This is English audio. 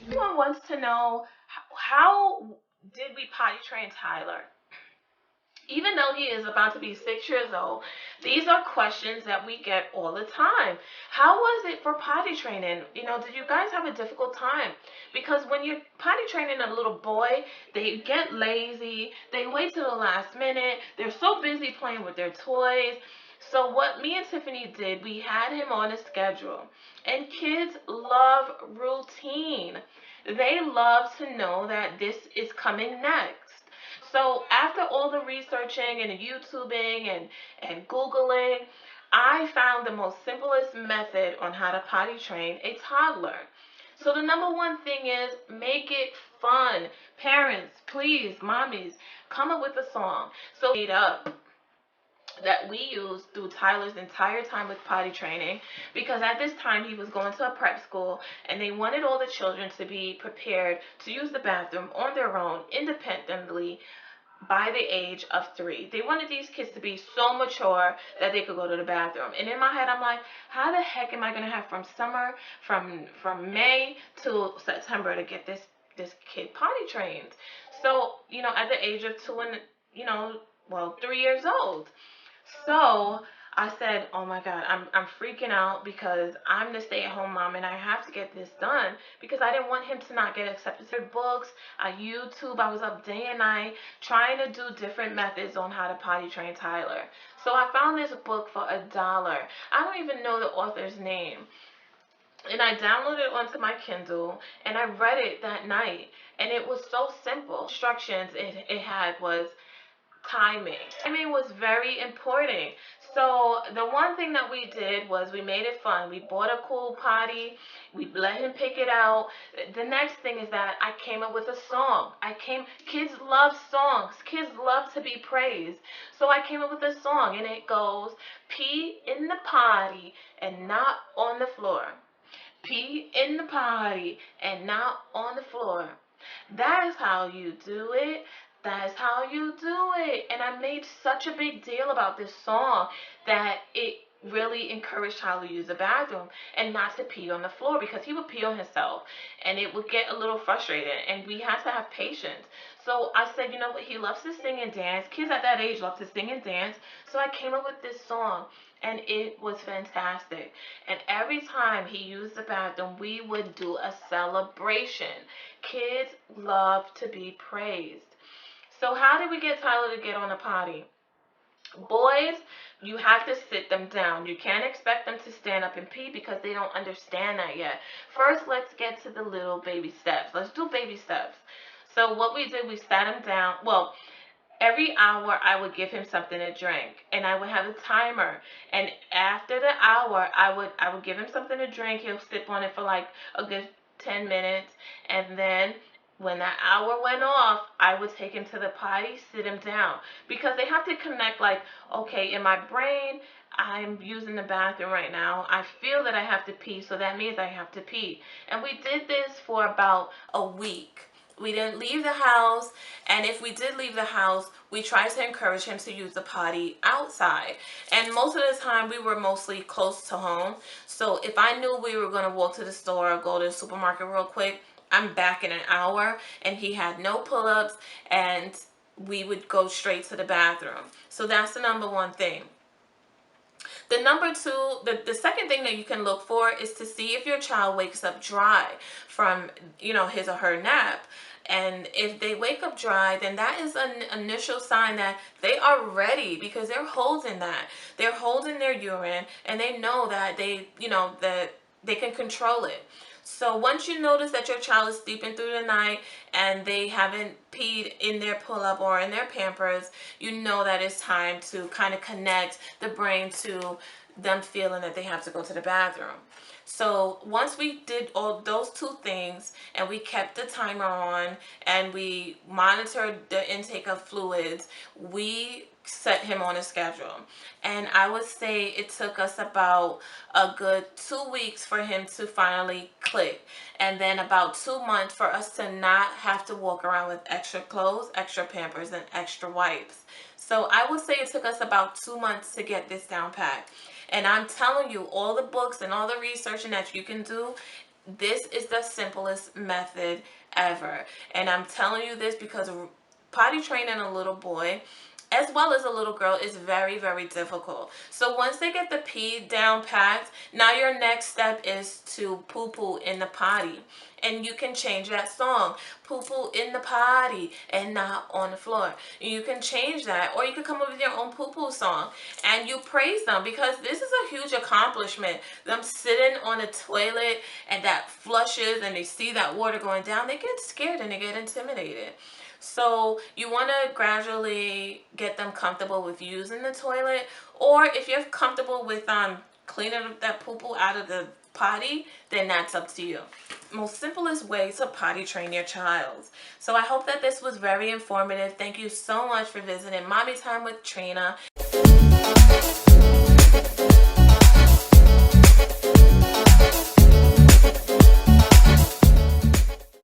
Everyone wants to know how did we potty train Tyler? Even though he is about to be 6 years old, these are questions that we get all the time. How was it for potty training? Did you guys have a difficult time? Because when you're potty training a little boy, they get lazy, they wait till the last minute, they're so busy playing with their toys. So, what me and Tiffany did, we had him on a schedule. And kids love routine, they love to know that this is coming next. So after all the researching and YouTubing and Googling, I found the most simplest method on how to potty train a toddler. So the number one thing is make it fun. Parents, please, mommies, come up with a song. So made up that we used through Tyler's entire time with potty training, because at this time he was going to a prep school and they wanted all the children to be prepared to use the bathroom on their own independently by the age of 3. They wanted these kids to be so mature that they could go to the bathroom. And in my head, I'm like, how the heck am I gonna have from summer, from May to September to get this kid potty trained? So at the age of 2 and 3 years old. So I said, oh my God, I'm freaking out because I'm the stay-at-home mom and I have to get this done because I didn't want him to not get accepted to books. I YouTube, I was up day and night trying to do different methods on how to potty train Tyler. So I found this book for $1. I don't even know the author's name. And I downloaded it onto my Kindle and I read it that night. And it was so simple. Instructions it had was timing. Timing was very important. So the one thing that we did was we made it fun. We bought a cool potty. We let him pick it out. The next thing is that I came up with a song. Kids love songs. Kids love to be praised. So I came up with a song and it goes, pee in the potty and not on the floor. Pee in the potty and not on the floor. That is how you do it. That is how you do it. And I made such a big deal about this song that it really encouraged Tyler to use the bathroom and not to pee on the floor because he would pee on himself and it would get a little frustrated and we have to have patience. So I said, you know what, he loves to sing and dance. Kids at that age love to sing and dance. So I came up with this song and it was fantastic. And every time he used the bathroom, we would do a celebration. Kids love to be praised. So how did we get Tyler to get on the potty? Boys, you have to sit them down. You can't expect them to stand up and pee because they don't understand that yet. First, let's get to the little baby steps. Let's do baby steps. So what we did, we sat him down. Well, every hour I would give him something to drink and I would have a timer, and after the hour I would give him something to drink. He'll sip on it for like a good 10 minutes, and then when that hour went off I would take him to the potty, sit him down, because they have to connect, like, okay, in my brain I'm using the bathroom right now, I feel that I have to pee, so that means I have to pee. And we did this for about a week. We didn't leave the house, and if we did leave the house, we tried to encourage him to use the potty outside. And most of the time, we were mostly close to home. So if I knew we were going to walk to the store or go to the supermarket real quick, I'm back in an hour, and he had no pull-ups, and we would go straight to the bathroom. So that's the number one thing. The number two, the second thing that you can look for is to see if your child wakes up dry from, his or her nap. And if they wake up dry, then that is an initial sign that they are ready, because they're holding that. They're holding their urine and they know that that they can control it. So once you notice that your child is sleeping through the night and they haven't peed in their pull-up or in their Pampers, you know that it's time to kind of connect the brain to them feeling that they have to go to the bathroom. So once we did all those two things and we kept the timer on and we monitored the intake of fluids, we set him on a schedule. And I would say it took us about a good 2 weeks for him to finally click, and then about 2 months for us to not have to walk around with extra clothes, extra Pampers, and extra wipes. So I would say it took us about 2 months to get this down pat. And I'm telling you, all the books and all the researching that you can do, This is the simplest method ever. And I'm telling you this because potty training a little boy as well as a little girl is very, very difficult. So once they get the pee down packed, now your next step is to poo-poo in the potty. And you can change that song, poo-poo in the potty and not on the floor. You can change that, or you can come up with your own poo-poo song and you praise them, because this is a huge accomplishment. Them sitting on a toilet and that flushes and they see that water going down, they get scared and they get intimidated. So you want to gradually get them comfortable with using the toilet, or if you're comfortable with cleaning that poo-poo out of the potty, then that's up to you. Most simplest way to potty train your child. So I hope that this was very informative. Thank you so much for visiting Mommy Time with Trina.